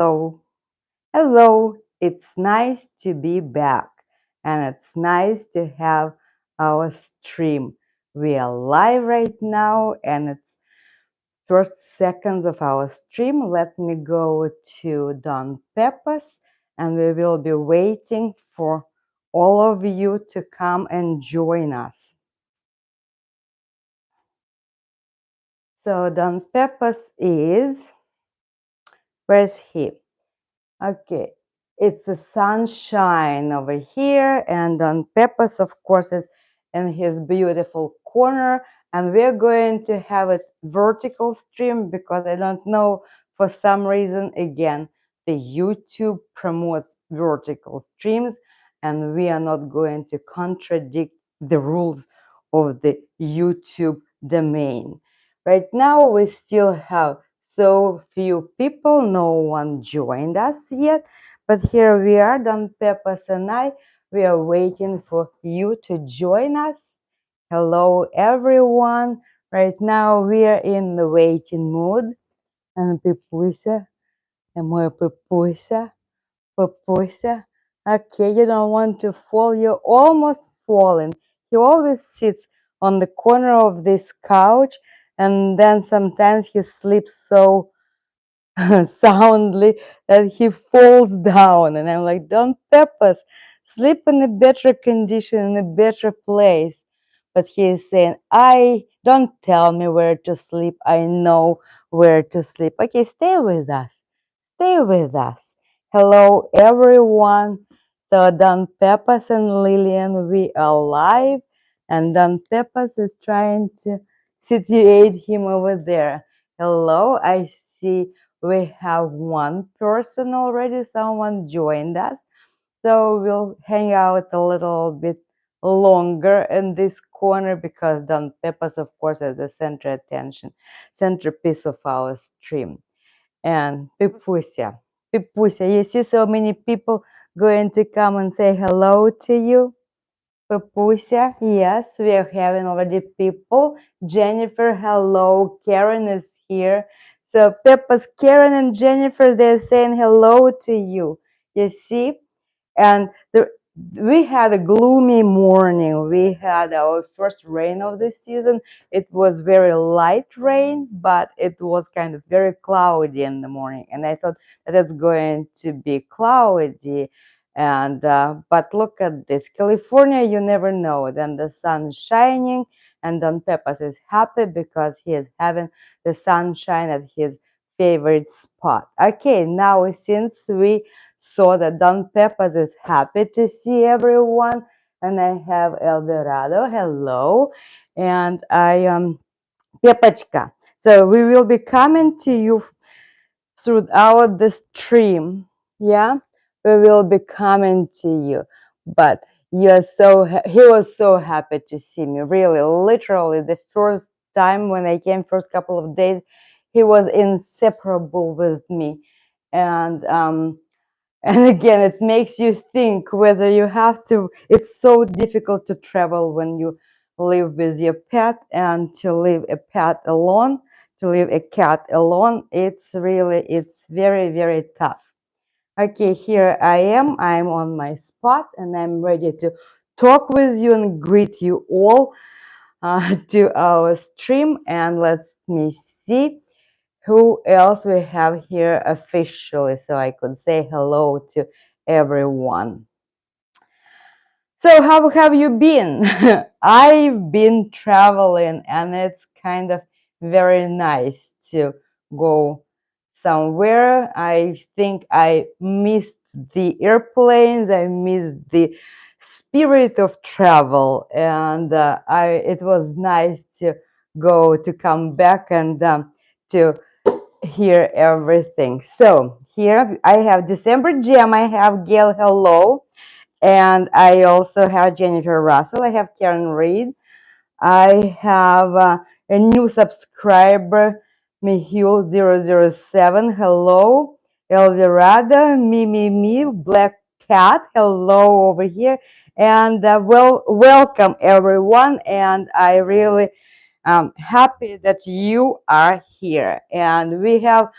Hello, hello. It's nice to be back, and it's nice to have our stream. We are live right now, and it's first seconds of our stream. Let me go to Don Peppas, and we will be waiting for all of you to come and join us. So Don Peppas is, where's he? Okay, it's the sunshine over here, and Don Peppas, of course, is in his beautiful corner. And we're going to have a vertical stream because I don't know, for some reason, again, the YouTube promotes vertical streams, and we are not going to contradict the rules of the YouTube domain. Right now, we still have so few people, no one joined us yet, but here we are, Don Peppas and I. We are waiting for you to join us. Hello, everyone. Right now, we are in the waiting mood. And Pipuся, and my Pipuся. Okay, you don't want to fall. You're almost falling. He always sits on the corner of this couch, and then sometimes he sleeps so soundly that he falls down. And I'm like, Don Peppas, sleep in a better condition, in a better place. But he is saying, I don't tell me where to sleep. I know where to sleep. Okay, stay with us. Stay with us. Hello, everyone. So Don Peppas and Lillian, we are live. And Don Peppas is trying to situate him over there. Hello, I see we have one person already. Someone joined us. So we'll hang out a little bit longer in this corner because Don Peppas, of course, is the center attention, centerpiece of our stream. And Pipusia, you see so many people going to come and say hello to you. Papusia, yes, we are having already people. Jennifer, hello. Karen is here. So Peppa's Karen and Jennifer, they're saying hello to you. You see? And we had a gloomy morning. We had our first rain of the season. It was very light rain, but it was kind of very cloudy in the morning. And I thought that it's going to be cloudy. And but look at this, California, you never know. Then the sun is shining, and Don Peppas is happy because he is having the sunshine at his favorite spot. Okay, now since we saw that Don Peppas is happy to see everyone, and I have El Dorado, hello, and I am Pepachka. So we will be coming to you throughout the stream. Yeah, we will be coming to you. But you're he was so happy to see me. Really, literally, the first time when I came, first couple of days, he was inseparable with me. And and again, it makes you think whether you have to. It's so difficult to travel when you live with your pet, and to leave a pet alone, to leave a cat alone. It's very, very tough. Okay, here I am. I'm on my spot, and I'm ready to talk with you and greet you all to our stream. And let me see who else we have here officially, so I could say hello to everyone. So how have you been? I've been traveling, and it's kind of very nice to go somewhere. I think I missed the airplanes. I missed the spirit of travel, and it was nice to come back and to hear everything. So here I have December Jam. I have Gail. Hello. And I also have Jennifer Russell. I have Karen Reed. I have a new subscriber, Mihul007. Hello. Elvirada, me, Black Cat. Hello over here. And welcome everyone. And I really am happy that you are here. And we have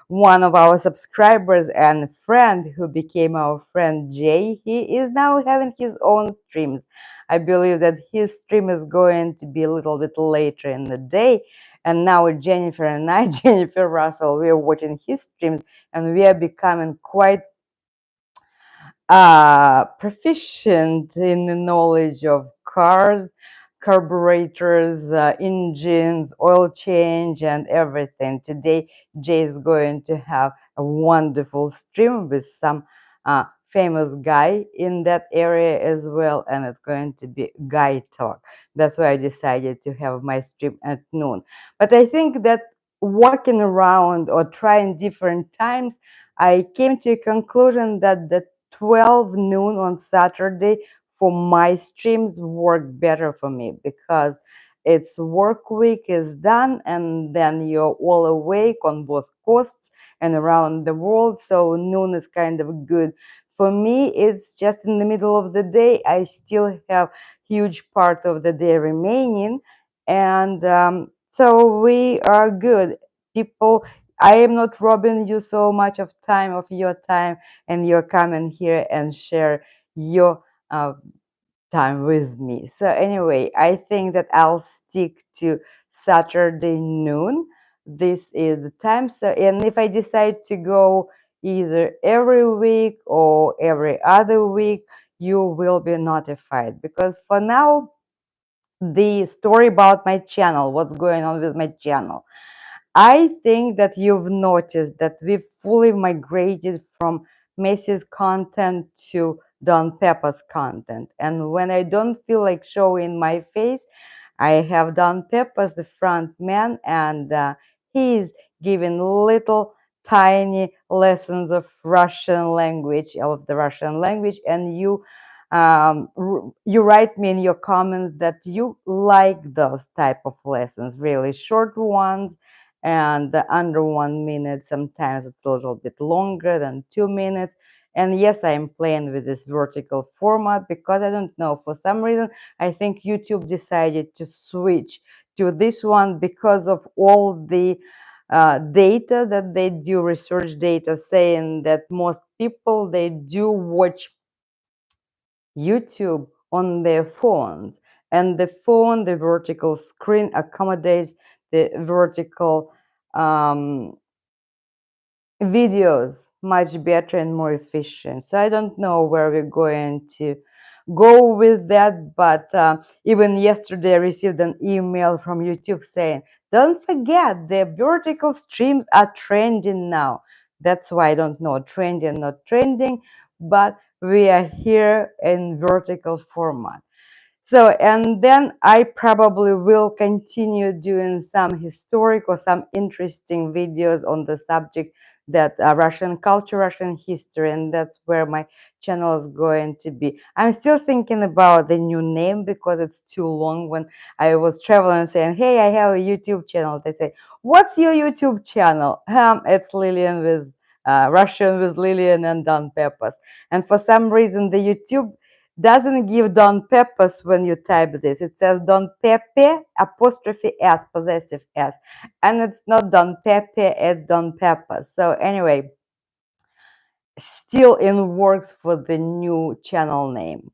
one of our subscribers and friend who became our friend Jay, he is now having his own streams. I believe that his stream is going to be a little bit later in the day. And now Jennifer and I, Jennifer Russell, we are watching his streams and we are becoming quite proficient in the knowledge of cars, carburetors, engines, oil change, and everything. Today, Jay is going to have a wonderful stream with some famous guy in that area as well, and it's going to be guy talk. That's why I decided to have my stream at noon. But I think that walking around or trying different times, I came to a conclusion that the 12 noon on Saturday for my streams work better for me because it's work week is done and then you're all awake on both coasts and around the world. So noon is kind of good. For me, it's just in the middle of the day. I still have huge part of the day remaining. And so we are good. People, I am not robbing you so much of your time, and you're coming here and share your uh, time with me. So anyway, I think that I'll stick to Saturday noon. This is the time. So, and if I decide to go either every week or every other week, you will be notified because for now, the story about my channel, what's going on with my channel. I think that you've noticed that we've fully migrated from Macy's content to Don Peppa's content. And when I don't feel like showing my face, I have Don Peppa's the front man, and he's giving little tiny lessons of Russian language, of the Russian language, and you write me in your comments that you like those type of lessons, really short ones and under 1 minute. Sometimes it's a little bit longer than 2 minutes. And yes, I am playing with this vertical format because I don't know, for some reason I think YouTube decided to switch to this one because of all the data that they do, research data saying that most people, they do watch YouTube on their phones, and the phone, the vertical screen accommodates the vertical um, videos much better and more efficient. So I don't know where we're going to go with that, but even yesterday I received an email from YouTube saying, don't forget the vertical streams are trending now. That's why I don't know, trending, not trending, but we are here in vertical format. So, and then I probably will continue doing some historic or some interesting videos on the subject that Russian culture, Russian history, and that's where my channel is going to be. I'm still thinking about the new name because it's too long. When I was traveling saying, hey, I have a YouTube channel, they say, what's your YouTube channel? It's Lilian with Russian with Lilian and Don Peppers. And for some reason, the YouTube doesn't give Don Peppers when you type this. It says Don Pepe apostrophe S, possessive S. And it's not Don Pepe, it's Don Peppers. So anyway, still in works for the new channel name.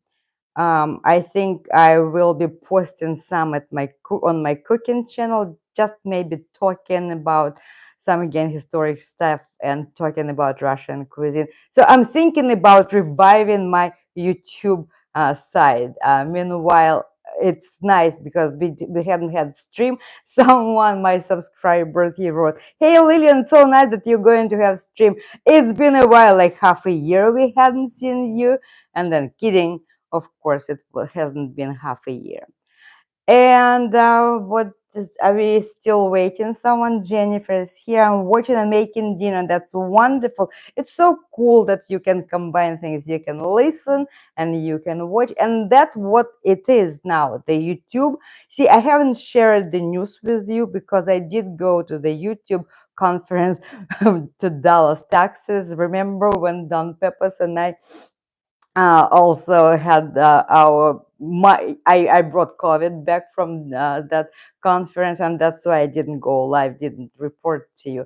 I think I will be posting some at my on my cooking channel, just maybe talking about some again historic stuff and talking about Russian cuisine. So I'm thinking about reviving my YouTube side. Meanwhile, it's nice because we haven't had stream. Someone, my subscriber, he wrote, "Hey Lilian, it's so nice that you're going to have stream. It's been a while, like half a year we hadn't seen you." And then kidding, of course, it hasn't been half a year. And are we still waiting? Someone, Jennifer is here. I'm watching and making dinner. That's wonderful. It's so cool that you can combine things. You can listen and you can watch. And that's what it is now, the YouTube. See, I haven't shared the news with you because I did go to the YouTube conference to Dallas, Texas. Remember when Don Peppers and I also had I brought COVID back from that conference, and that's why I didn't go live, didn't report to you.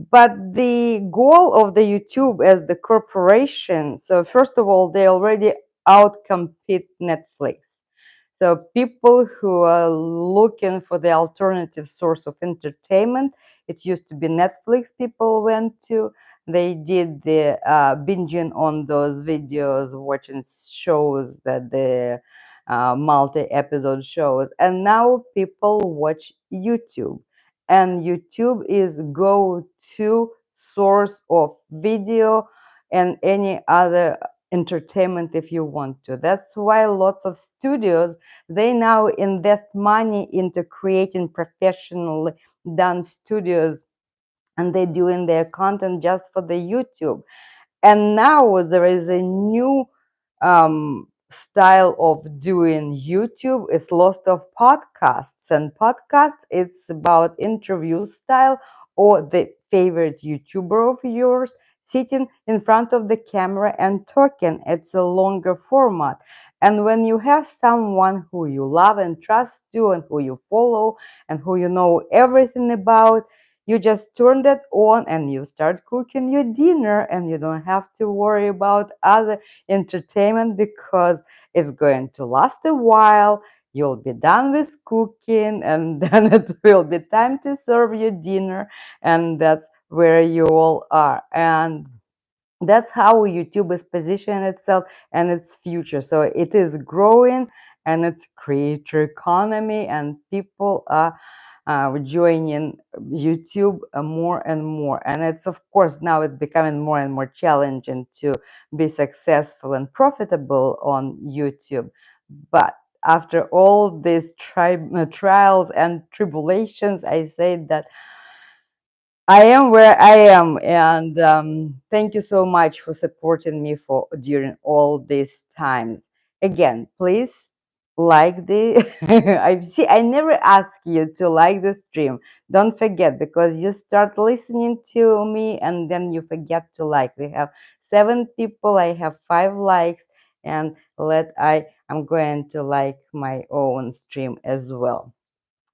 But the goal of the YouTube as the corporation, so first of all, they already outcompete Netflix. So people who are looking for the alternative source of entertainment, it used to be Netflix people went to. They did the binging on those videos, watching shows that the multi-episode shows, and now people watch YouTube, and YouTube is go-to source of video and any other entertainment if you want to. That's why lots of studios, they now invest money into creating professionally done studios, and they're doing their content just for the YouTube. And now there is a new style of doing YouTube. It's lots of podcasts, and podcasts, it's about interview style, or the favorite YouTuber of yours sitting in front of the camera and talking. It's a longer format. And when you have someone who you love and trust to, and who you follow, and who you know everything about, you just turn that on and you start cooking your dinner, and you don't have to worry about other entertainment because it's going to last a while. You'll be done with cooking, and then it will be time to serve your dinner, and that's where you all are. And that's how YouTube is positioning itself and its future. So it is growing, and it's creator economy, and people are joining YouTube more and more. And it's, of course, now it's becoming more and more challenging to be successful and profitable on YouTube. But after all these trials and tribulations, I say that I am where I am, and thank you so much for supporting me for during all these times. Again, please like the. I see. I never ask you to like the stream. Don't forget, because you start listening to me and then you forget to like. We have 7 people. I have 5 likes, and I'm going to like my own stream as well.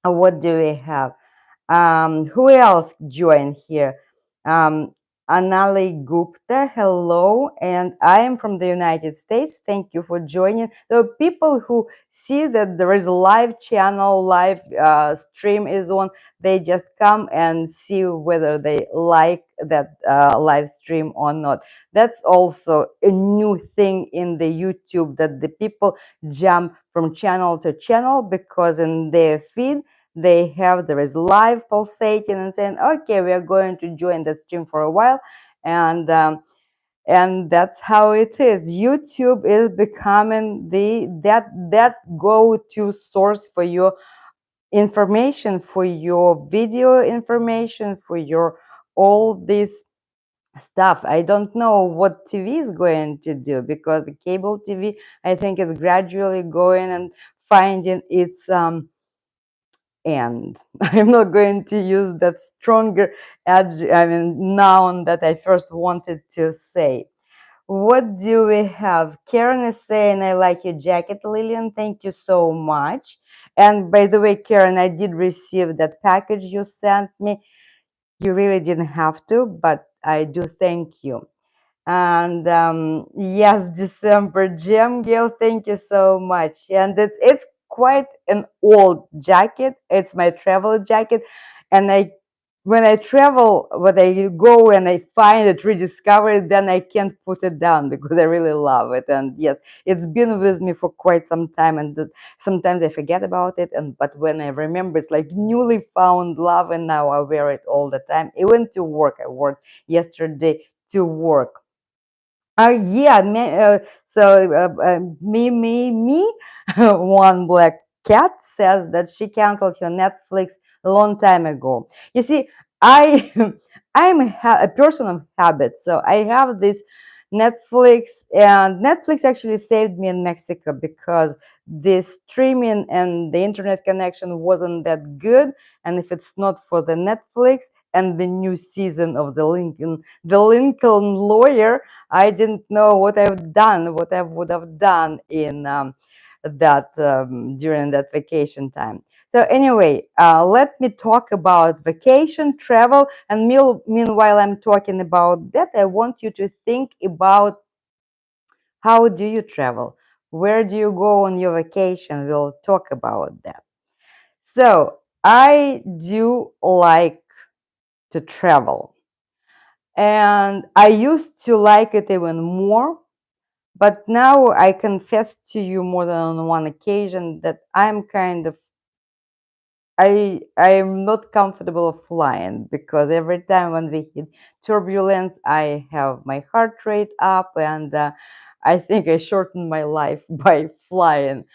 What do we have? Who else joined here? Um, Anali Gupta, hello. And I am from the United States. Thank you for joining. The people who see that there is a live channel, live stream is on, they just come and see whether they like that live stream or not. That's also a new thing in the YouTube, that the people jump from channel to channel, because in their feed, there is live pulsating and saying, okay, we are going to join the stream for a while. And that's how it is. YouTube is becoming that go-to source for your information, for your video information, for your all this stuff. I don't know what TV is going to do, because the cable TV, I think, is gradually going and finding its and I'm not going to use that stronger noun that I first wanted to say. What do we have? Karen is saying, I like your jacket, Lillian. Thank you so much. And by the way, Karen, I did receive that package you sent me. You really didn't have to, but I do thank you. And yes, December Gem Girl, thank you so much. And it's quite an old jacket. It's my travel jacket, and when I travel, when I go and I find it, rediscover it, then I can't put it down because I really love it. And yes, it's been with me for quite some time, and sometimes I forget about it. And but when I remember, it's like newly found love, and now I wear it all the time. Even to work, I worked yesterday to work. Yeah, me. One black cat says that she canceled her Netflix a long time ago. You see, I I'm a person of habits, so I have this Netflix, and Netflix actually saved me in Mexico because the streaming and the internet connection wasn't that good. And if it's not for the Netflix and the new season of the Lincoln Lawyer, I didn't know what what I would have done in that during that vacation time. So anyway, let me talk about vacation, travel, and meanwhile I'm talking about that, I want you to think about how do you travel? Where do you go on your vacation? We'll talk about that. So I do like to travel, and I used to like it even more. But now I confess to you more than on one occasion that I'm kind of I'm not comfortable flying, because every time when we hit turbulence, I have my heart rate up, and I think I shortened my life by flying.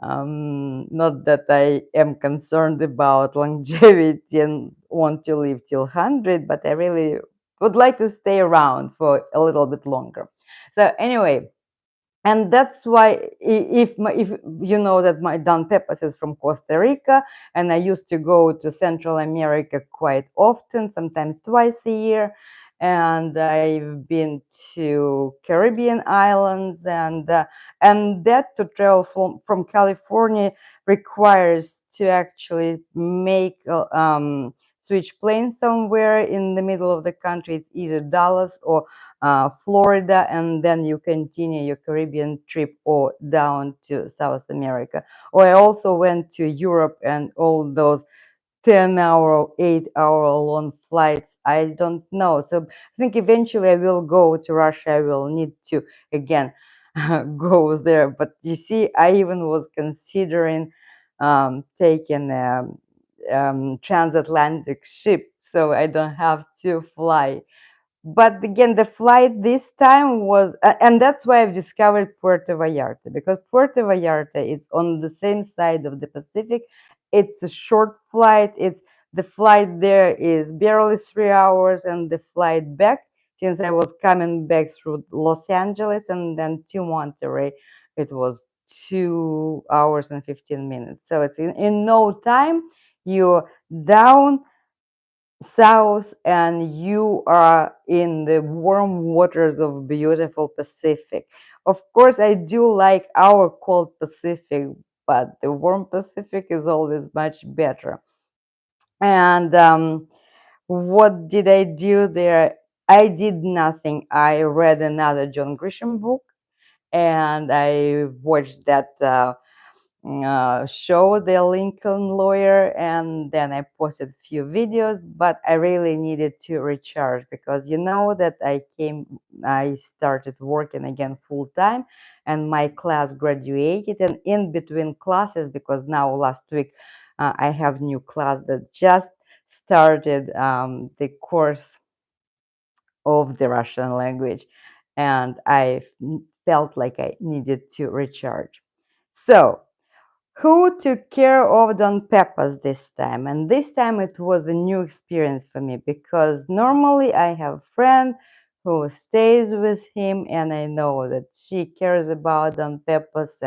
Not that I am concerned about longevity and want to live till 100, but I really would like to stay around for a little bit longer. So anyway, and that's why if you know that my Don Pepas is from Costa Rica, and I used to go to Central America quite often, sometimes twice a year, and I've been to Caribbean islands, and that to travel from California requires to actually make switch planes somewhere in the middle of the country. It's either Dallas or Florida, and then you continue your Caribbean trip or down to South America. Or I also went to Europe, and all those 10-hour or 8-hour long flights, I don't know. So I think eventually I will go to Russia. I will need to again go there. But you see, I even was considering taking a transatlantic ship, so I don't have to fly. But again, the flight this time was, and that's why I've discovered Puerto Vallarta, because Puerto Vallarta is on the same side of the Pacific. It's a short flight. It's the flight there is barely 3 hours, and the flight back, since I was coming back through Los Angeles and then to Monterey, it was 2 hours and 15 minutes. So it's in no time you're down south and you are in the warm waters of beautiful Pacific. Of course, I do like our cold Pacific, but the warm Pacific is always much better. And what did I do there? I did nothing. I read another John Grisham book, and I watched that show, The Lincoln Lawyer, and then I posted a few videos. But I really needed to recharge, because you know that I started working again full time, and my class graduated, and in between classes, because now last week I have new class that just started the course of the Russian language, and I felt like I needed to recharge. So who took care of Don Pepas this time? And this time it was a new experience for me, because normally I have a friend who stays with him, and I know that she cares about Don Pepas,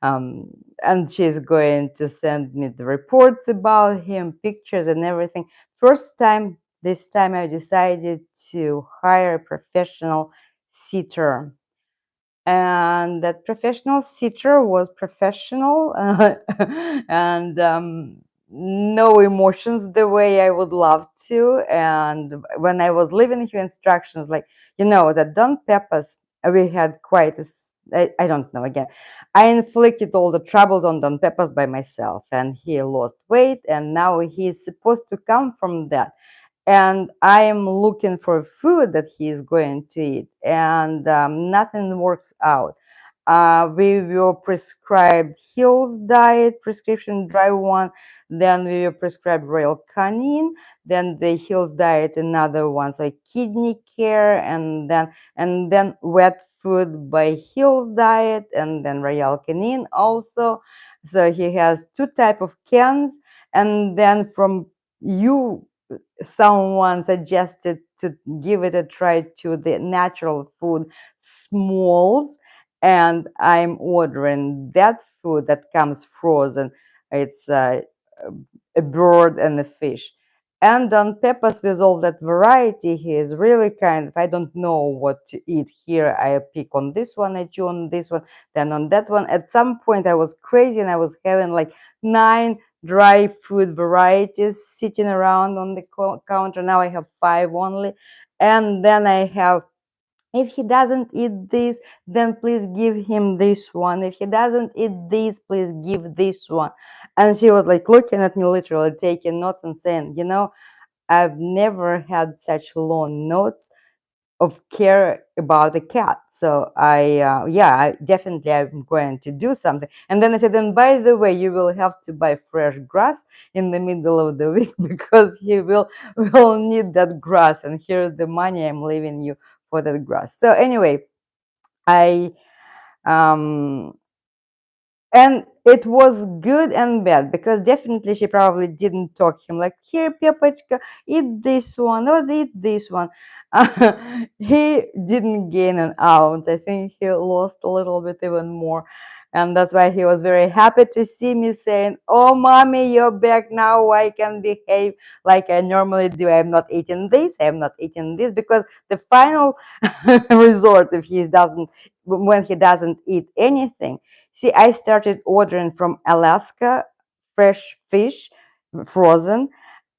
um, and she's going to send me the reports about him, pictures and everything. This time I decided to hire a professional sitter, and that professional sitter was professional and no emotions the way I would love to. And when I was leaving her instructions, like, that Don Pepas, we had quite I don't know, again, I inflicted all the troubles on Don Pepas by myself, and he lost weight, and now he's supposed to come from that, and I am looking for food that he is going to eat, and nothing works out. We were prescribed Hill's diet, prescription dry one. Then we were prescribed Royal Canin. Then the Hill's diet, another one, so kidney care, and then wet food by Hill's diet, and then Royal Canin also. So he has two type of cans, and then from you someone suggested to give it a try to the natural food smalls, and I'm ordering that food that comes frozen. It's a bird and a fish, And on Peppers, with all that variety, he is really kind. If I don't know what to eat here, I pick on this one, I chew on this one, then on that one. At some point, I was crazy and I was having like 9 dry food varieties sitting around on the counter. Now I have 5 only. And then I have, if he doesn't eat this, then please give him this one. If he doesn't eat this, please give this one. And she was like looking at me, literally taking notes and saying, you know, I've never had such long notes of care about a cat. So yeah, definitely I'm going to do something. And then I said, and by the way, you will have to buy fresh grass in the middle of the week because he will need that grass. And here's the money I'm leaving you for that grass. So anyway, I um and it was good and bad because definitely she probably didn't talk him like, here, Pepachka, eat this one or eat this one. He didn't gain an ounce. I think he lost a little bit even more. And that's why he was very happy to see me saying, oh, mommy, you're back now. I can behave like I normally do. I'm not eating this. I'm not eating this. Because the final resort, if he doesn't, when he doesn't eat anything, see, I started ordering from Alaska fresh fish, frozen,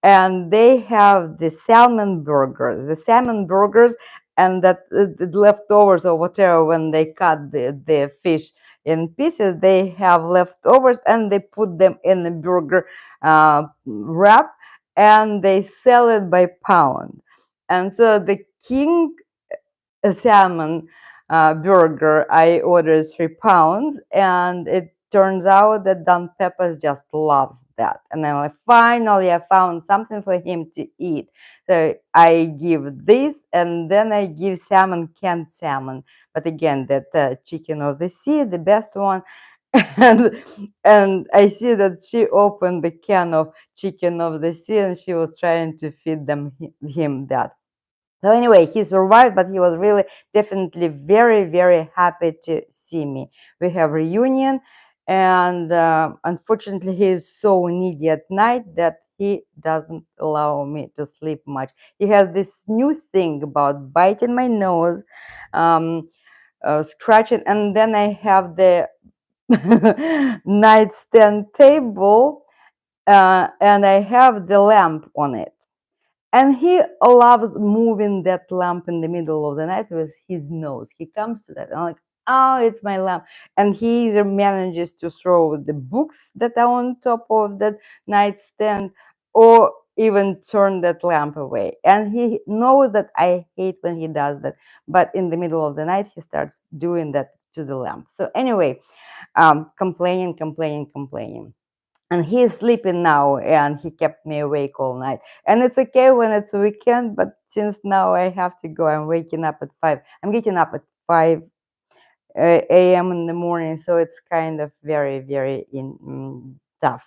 and they have the salmon burgers. The salmon burgers and that the leftovers or whatever, when they cut the fish in pieces, they have leftovers and they put them in the burger wrap and they sell it by pound. And so the king salmon burger, I ordered 3 pounds, and it turns out that Don Peppers just loves that. And then finally I found something for him to eat. So I give this, and then I give salmon, canned salmon. But again, that chicken of the sea, the best one. and and I see that she opened the can of chicken of the sea, and she was trying to feed him that. So anyway, he survived, but he was really definitely very, very happy to see me. We have reunion, and unfortunately, he is so needy at night that he doesn't allow me to sleep much. He has this new thing about biting my nose, um, scratching, and then I have the nightstand table, and I have the lamp on it. And he loves moving that lamp in the middle of the night with his nose. He comes to that, and I'm like, oh, it's my lamp. And he either manages to throw the books that are on top of that nightstand or even turn that lamp away. And he knows that I hate when he does that. But in the middle of the night, he starts doing that to the lamp. So anyway, complaining, complaining, complaining, and he is sleeping now, and he kept me awake all night. And it's okay when it's a weekend, but since now I have to go, I'm waking up at 5. I'm getting up at 5 a.m. in the morning, so it's kind of very, very tough.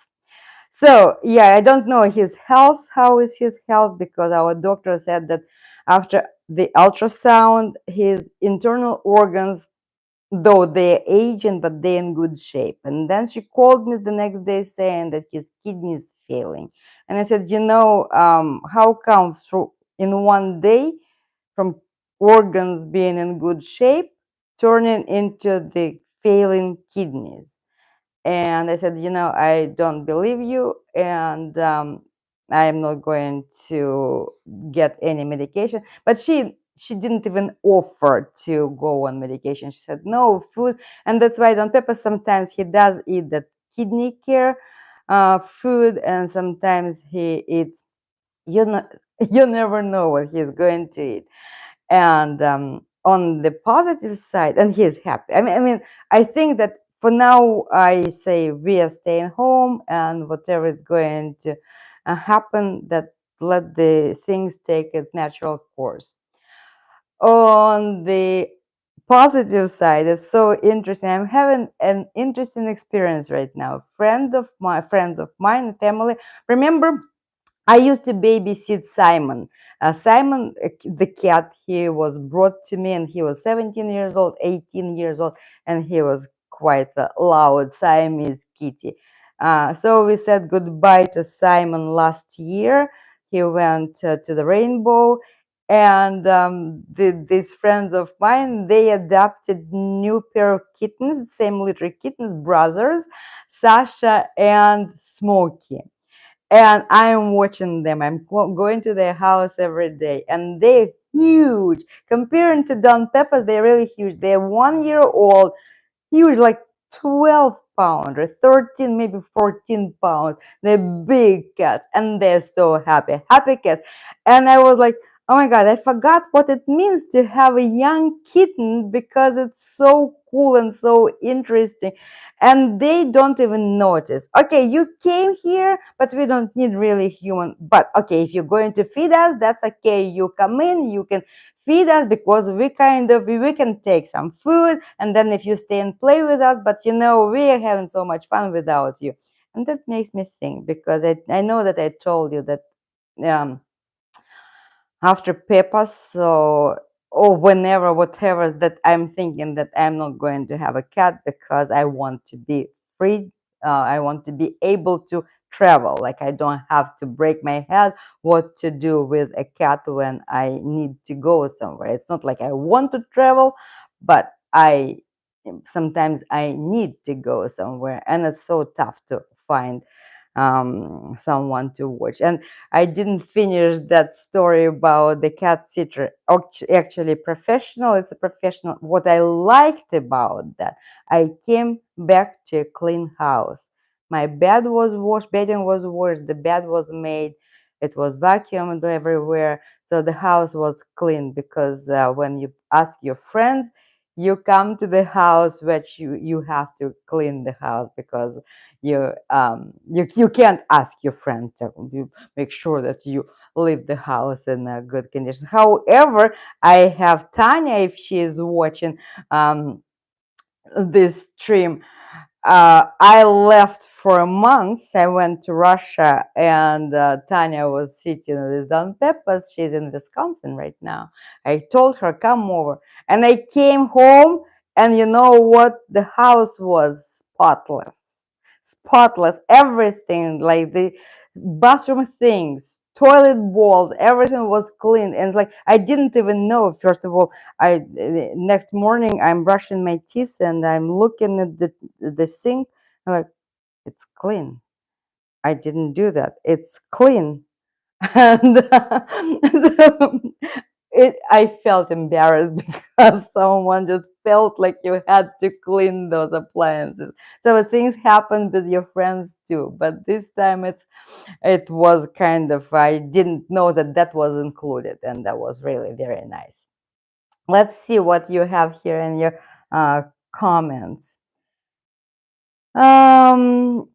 So yeah, I don't know his health. How is his health? Because our doctor said that after the ultrasound, his internal organs, though they're aging, but they're in good shape. And then she called me the next day saying that his kidney is failing. And I said, how come through in one day from organs being in good shape turning into the failing kidneys? And I said, I don't believe you, and I'm not going to get any medication. But she didn't even offer to go on medication. She said no food, and that's why Don Pepper sometimes he does eat that kidney care food, and sometimes he eats. You know, you never know what he's going to eat. And on the positive side, and he's happy. I mean, I think that for now, I say we are staying home, and whatever is going to happen, that let the things take its natural course. On the positive side, it's so interesting. I'm having an interesting experience right now. Friends of mine, family. Remember, I used to babysit Simon. Simon, the cat, he was brought to me, and he was 17 years old, 18 years old, and he was quite a loud Siamese kitty. So we said goodbye to Simon last year. he went to the Rainbow, and these friends of mine, they adopted new pair of kittens, same litter kittens, brothers, Sasha and Smokey. And I'm watching them. I'm going to their house every day, and they're huge. Comparing to Don Peppers, they're really huge. They're 1 year old, huge, like 12 pound or 13, maybe 14 pounds. They're big cats, and they're so happy, happy cats. And I was like, oh my God, I forgot what it means to have a young kitten, because it's so cool and so interesting. And they don't even notice. Okay, you came here, but we don't need really human. But okay, if you're going to feed us, that's okay. You come in, you can feed us, because we can take some food, and then if you stay and play with us, but we are having so much fun without you. And that makes me think, because I know that I told you that um after Peppa, so or whenever, whatever, that I'm thinking that I'm not going to have a cat, because I want to be free. I want to be able to travel. Like, I don't have to break my head what to do with a cat when I need to go somewhere. It's not like I want to travel, but I sometimes I need to go somewhere, and it's so tough to find someone to watch. And I didn't finish that story about the cat sitter. Actually, professional. It's a professional. What I liked about that, I came back to a clean house. My bed was washed, bedding was washed, the bed was made, it was vacuumed everywhere. So the house was clean, because when you ask your friends, you come to the house, which you have to clean the house, because you can't ask your friend to you make sure that you leave the house in a good condition. However, I have Tanya, if she is watching this stream. I left for a month. I went to Russia, and Tanya was sitting with Don Peppers. She's in Wisconsin right now. I told her, come over. And I came home, and you know what? The house was spotless. Spotless. Everything, like the bathroom things, toilet bowls, everything was clean. And like, I didn't even know, first of all, next morning I'm brushing my teeth, and I'm looking at the sink. I'm like, it's clean. I didn't do that. It's clean. And so I felt embarrassed because someone just felt like you had to clean those appliances. So things happen with your friends too, but this time it was kind of, I didn't know that that was included, and that was really very nice. Let's see what you have here in your comments.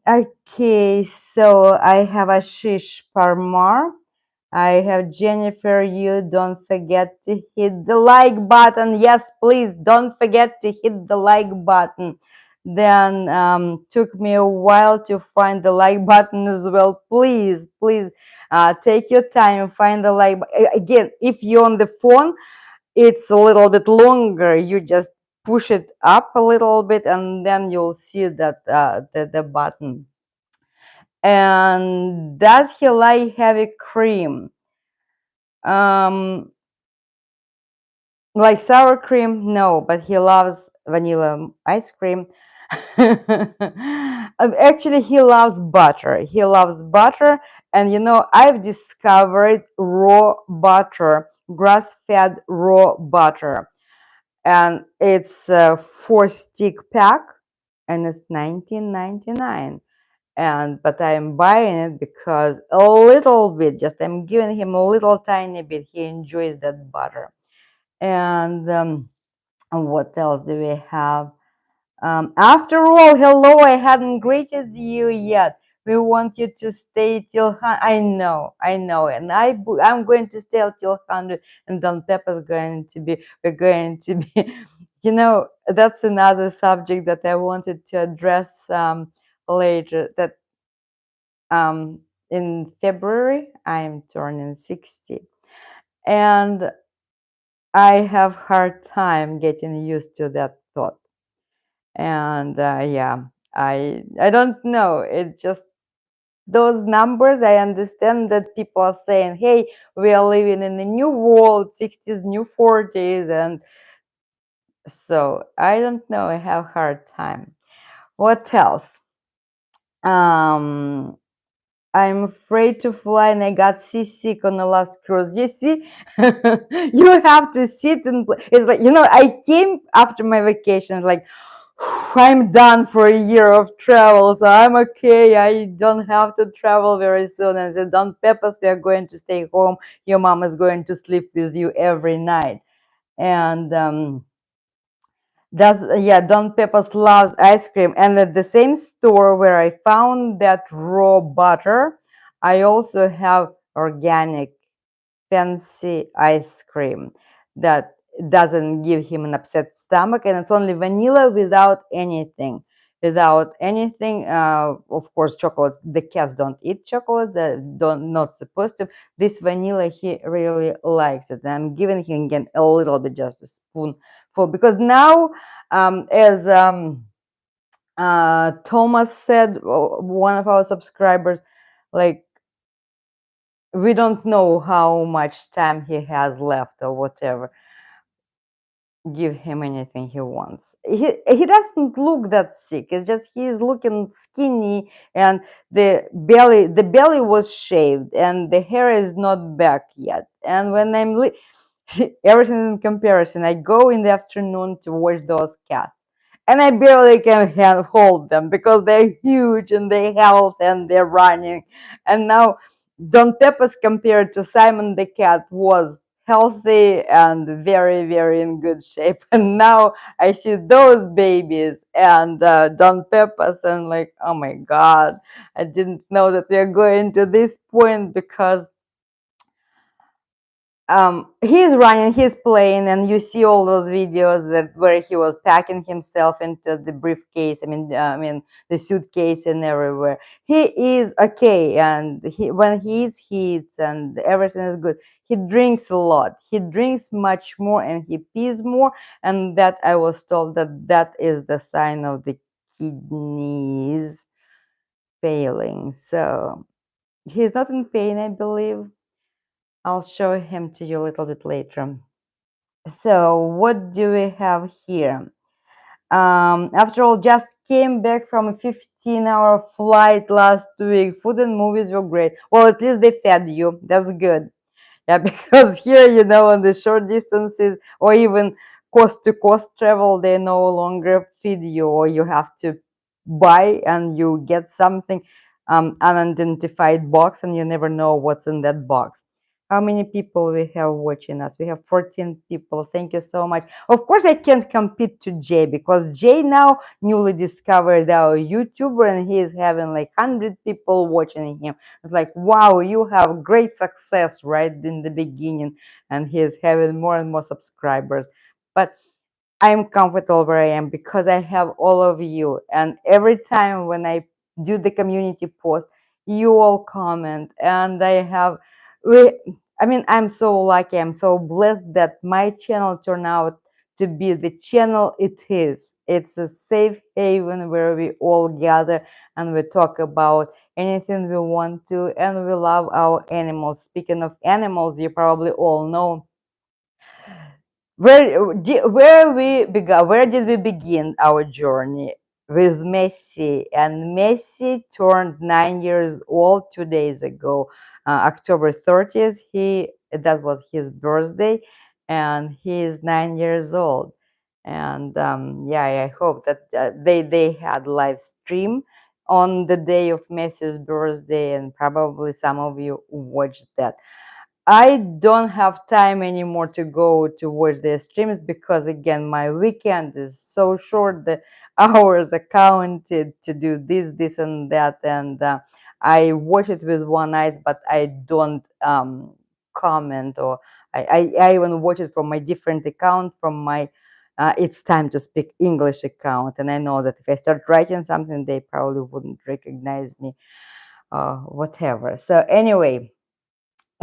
Okay, so I have Ashish Parmar. I have Jennifer. You don't forget to hit the like button. Yes, please don't forget to hit the like button. Then took me a while to find the like button as well. Please, please take your time, find the like. Again, if you're on the phone, it's a little bit longer. You just push it up a little bit, and then you'll see that the button. And does he like heavy cream? Like sour cream? No, but he loves vanilla ice cream. Actually, he loves butter. He loves butter. And I've discovered raw butter, grass-fed raw butter. And it's a 4-stick pack, and it's 19.99. But I'm buying it because a little bit, just I'm giving him a little tiny bit. He enjoys that butter. And what else do we have? After all, hello, I hadn't greeted you yet. We want you to stay till I know, and I'm going to stay till 100, and Don Pepper's going to be. We're going to be. That's another subject that I wanted to address later. That in February I'm turning 60, and I have hard time getting used to that thought. And yeah, I don't know, it just those numbers. I understand that people are saying, hey, we are living in a new world, 60s, new 40s. And so I don't know. I have a hard time. What else? Um, I'm afraid to fly and I got seasick on the last cruise. You see, you have to sit and it's like, I came after my vacation, like, I'm done for a year of travel, so I'm okay. I don't have to travel very soon. And I said, Don Peppers, we are going to stay home. Your mom is going to sleep with you every night. And that's yeah, Don Pepper's loves ice cream. And at the same store where I found that raw butter, I also have organic fancy ice cream that doesn't give him an upset stomach, and it's only vanilla without anything. Of course, chocolate, the cats don't eat chocolate, they don't not supposed to. This vanilla, he really likes it. I'm giving him again a little bit, just a spoonful, because now as Thomas said, one of our subscribers, like, we don't know how much time he has left or whatever. Give him anything he wants. He doesn't look that sick. It's just he's looking skinny, and the belly was shaved and the hair is not back yet. And when everything in comparison, I go in the afternoon to watch those cats, and I barely can hold them because they're huge and they health and they're running. And now Don Pepper's compared to Simon the cat was healthy and very, very in good shape. And now I see those babies and Don Pepper's, and like, oh my God, I didn't know that we are going to this point, because he's running, he's playing, and you see all those videos that where he was packing himself into the briefcase, I mean the suitcase, and everywhere. He is okay, and when he eats, he eats and everything is good. He drinks a lot, he drinks much more, and he pees more, and that I was told that that is the sign of the kidneys failing. So he's not in pain, I believe. I'll show him to you a little bit later. So what do we have here? After all, just came back from a 15-hour flight last week. Food and movies were great. Well, at least they fed you. That's good. Yeah, because here, on the short distances or even coast to coast travel, they no longer feed you, or you have to buy and you get something, unidentified box, and you never know what's in that box. How many people we have watching us? We have 14 people. Thank you so much. Of course, I can't compete to Jay, because Jay now newly discovered our YouTuber, and he is having like 100 people watching him. It's like, wow, you have great success right in the beginning, and he is having more and more subscribers. But I'm comfortable where I am because I have all of you. And every time when I do the community post, you all comment. And we, I'm so lucky. I'm so blessed that my channel turned out to be the channel it is. It's a safe haven where we all gather and we talk about anything we want to, and we love our animals. Speaking of animals, you probably all know where did we begin our journey? With Messi. And Messi turned 9 years old 2 days ago, October 30th. That was his birthday, and he is 9 years old. And yeah, I hope that they had live stream on the day of Messi's birthday, and probably some of you watched that. I don't have time anymore to go to watch the streams, because again, my weekend is so short. The hours are counted to do this, and that, and I watch it with one eye, but I don't comment, or I even watch it from my different account, from my It's Time to Speak English account, and I know that if I start writing something, they probably wouldn't recognize me, whatever. So anyway.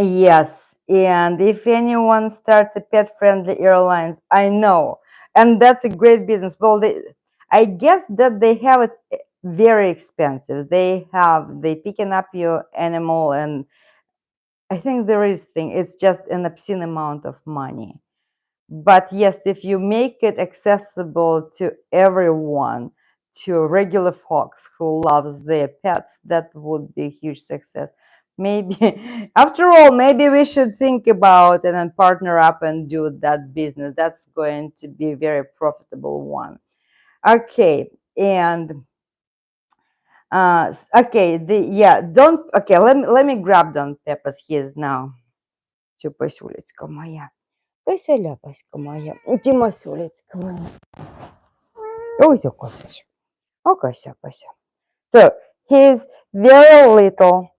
Yes, and if anyone starts a pet-friendly airlines, I know, and that's a great business. Well, I guess that they have it. very expensive. They picking up your animal, and I think there is thing. It's just an obscene amount of money. But yes, if you make it accessible to everyone, to regular folks who loves their pets, that would be a huge success. Maybe, after all, maybe we should think about it and partner up and do that business. That's going to be a very profitable one. Okay, and okay, don't, okay, let me grab Don Peppers. He is now. Тюпасюлечка моя. Кися-ляпаська моя. Тимасюлечка моя. Ой, Кася. Oh, Kася, Kася. So he's very little.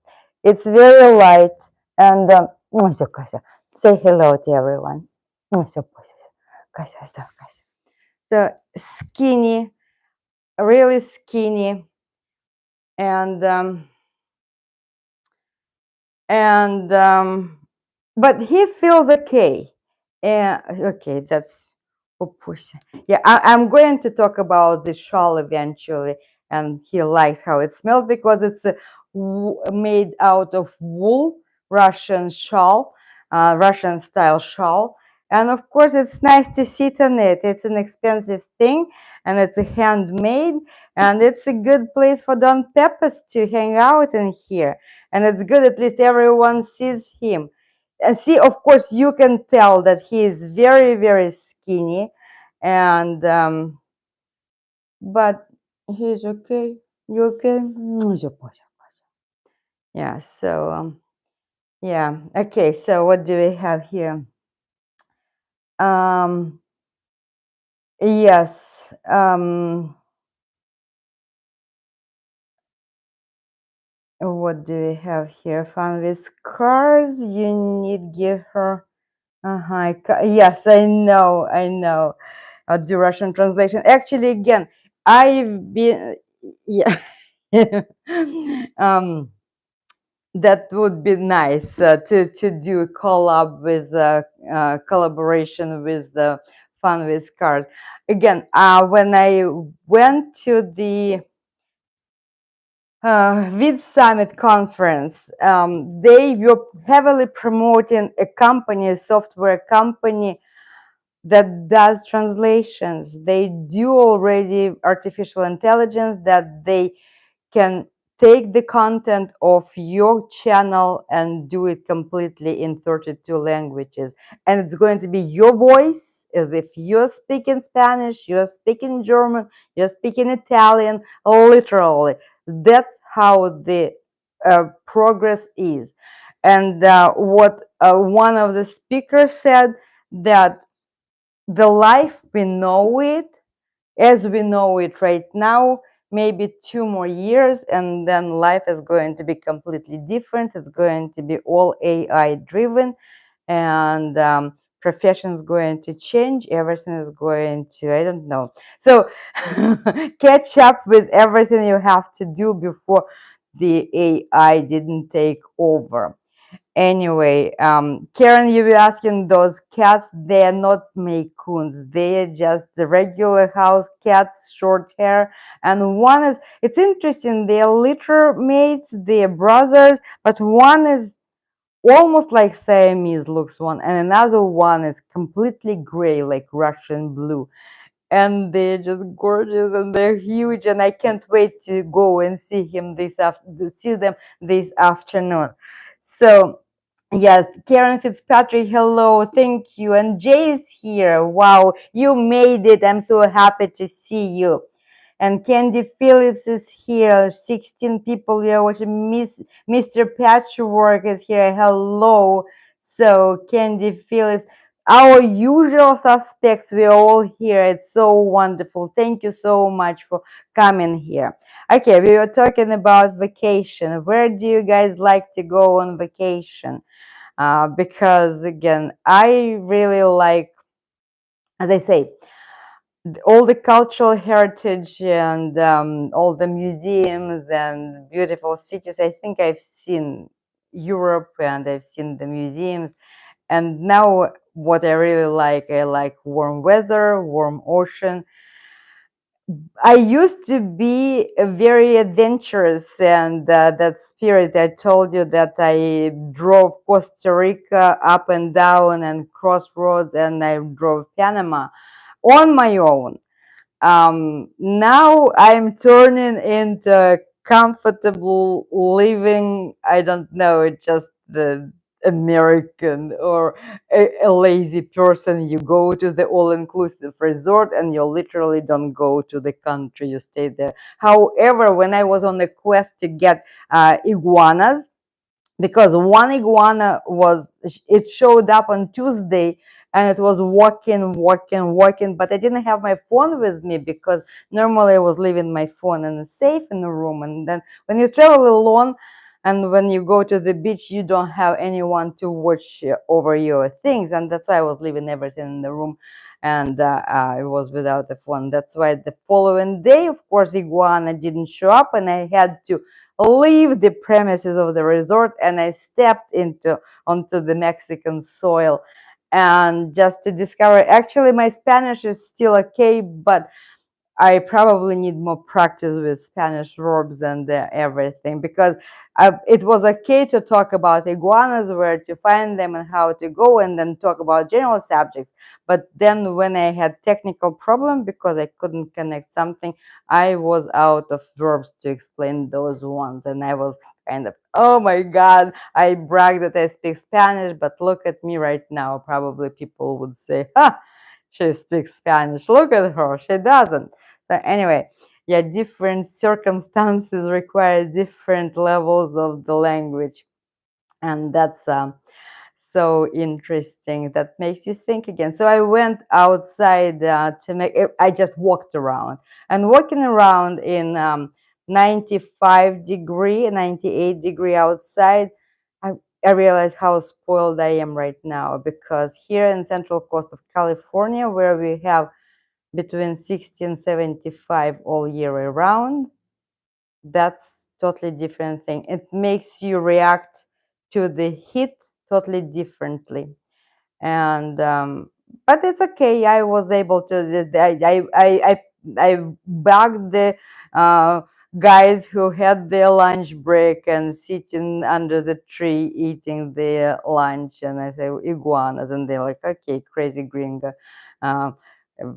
It's very light. And Kася, say hello to everyone. Kася. So skinny, really skinny, and but he feels okay. And okay, that's oh, pussy. Yeah, I'm going to talk about the shawl eventually, and he likes how it smells because it's made out of wool, Russian shawl, Russian style shawl, and of course it's nice to sit on it. It's an expensive thing, and it's a handmade, and it's a good place for Don Peppers to hang out in here. And it's good, at least everyone sees him. And see, of course, you can tell that he is very, very skinny, and but he's okay. You okay? Yeah. So yeah. Okay. So what do we have here? Yes. What do we have here? Fun with cars. You need give her. Yes, I know. I'll do Russian translation. Actually, again, I've been, yeah. That would be nice to do a collab with collaboration with the Fun with Cars. Again, when I went to the Vid Summit conference, they were heavily promoting a company, a software company that does translations. They do already artificial intelligence that they can take the content of your channel and do it completely in 32 languages. And it's going to be your voice, as if you're speaking Spanish, you're speaking German, you're speaking Italian, literally. That's how the progress is. And what one of the speakers said, that the life we know it, as we know it right now, maybe 2 more years, and then life is going to be completely different. It's going to be all AI driven, and profession's going to change. Everything is going to, I don't know. So catch up with everything you have to do before the AI didn't take over. Anyway, Karen, you were asking, those cats, they are not Maine Coons. They are just the regular house cats, short hair. And one is, it's interesting, they are litter mates, they are brothers, but one is almost like Siamese looks one, and another one is completely gray, like Russian blue. And they're just gorgeous and they're huge, and I can't wait to go and see see them this afternoon. So yeah, Karen Fitzpatrick, hello, thank you. And Jay is here. Wow, you made it. I'm so happy to see you. And Candy Phillips is here. 16 people we are watching. Mr. Patchwork is here. Hello. So Candy Phillips, our usual suspects, we're all here. It's so wonderful. Thank you so much for coming here. Okay, we were talking about vacation. Where do you guys like to go on vacation? Because again, I really like, as I say, all the cultural heritage and all the museums and beautiful cities. I think I've seen Europe and I've seen the museums. And now what I really like, I like warm weather, warm ocean. I used to be very adventurous, and that spirit I told you that I drove Costa Rica up and down and crossroads, and I drove Panama on my own. Now I'm turning into comfortable living. I don't know, it's just the American or a lazy person. You go to the all-inclusive resort and you literally don't go to the country, you stay there. However, when I was on a quest to get iguanas, because one iguana was, it showed up on Tuesday, and it was walking, but I didn't have my phone with me because normally I was leaving my phone in a safe in the room. And then when you travel alone and when you go to the beach, you don't have anyone to watch over your things, and that's why I was leaving everything in the room. And I was without the phone. That's why the following day, of course, iguana didn't show up, and I had to leave the premises of the resort, and I stepped into onto the Mexican soil, and just to discover, actually my Spanish is still okay, but I probably need more practice with Spanish verbs and everything, because it was okay to talk about iguanas, where to find them and how to go, and then talk about general subjects. But then when I had technical problem because I couldn't connect something, I was out of verbs to explain those ones, and I was kind of, oh my God, I brag that I speak Spanish, but look at me right now. Probably people would say, ha, she speaks Spanish. Look at her, she doesn't. So anyway, yeah, different circumstances require different levels of the language, and that's so interesting. That makes you think again. So I went outside to make. I just walked around, and walking around in 95-degree, 98-degree outside. I, I realize how spoiled I am right now, because here in Central Coast of California, where we have between 60 and 75 all year around, that's totally different thing. It makes you react to the heat totally differently. And but it's okay. I was able to, I bugged the uh, guys who had their lunch break and sitting under the tree eating their lunch, and I say iguanas, and they're like, okay, crazy gringo. Um,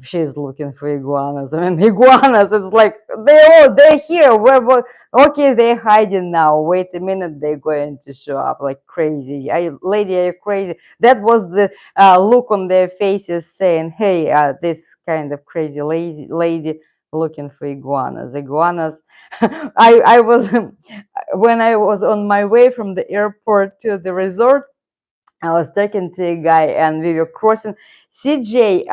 she's looking for iguanas. I mean, iguanas. It's like they're here. Where? Okay, they're hiding now. Wait a minute, they're going to show up like crazy. Lady, are you crazy? That was the look on their faces saying, hey, this kind of crazy lazy lady looking for iguanas. Iguanas. I was when I was on my way from the airport to the resort, I was talking to a guy, and we were crossing. CJ,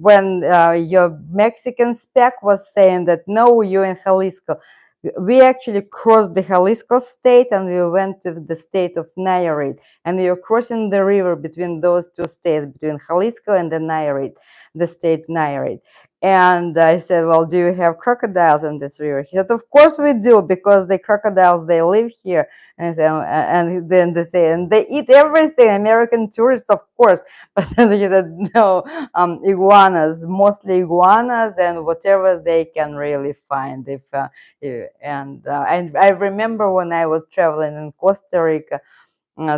when your Mexican spec was saying that no, you're in Jalisco, we actually crossed the Jalisco state and we went to the state of Nayarit, and we were crossing the river between those two states, between Jalisco and the Nayarit, the state Nayarit. And I said, well, do you have crocodiles in this river? He said, of course we do, because the crocodiles, they live here. And, so, and then they say, and they eat everything, American tourists, of course. But then they said, no, iguanas, mostly iguanas, and whatever they can really find. And I remember when I was traveling in Costa Rica,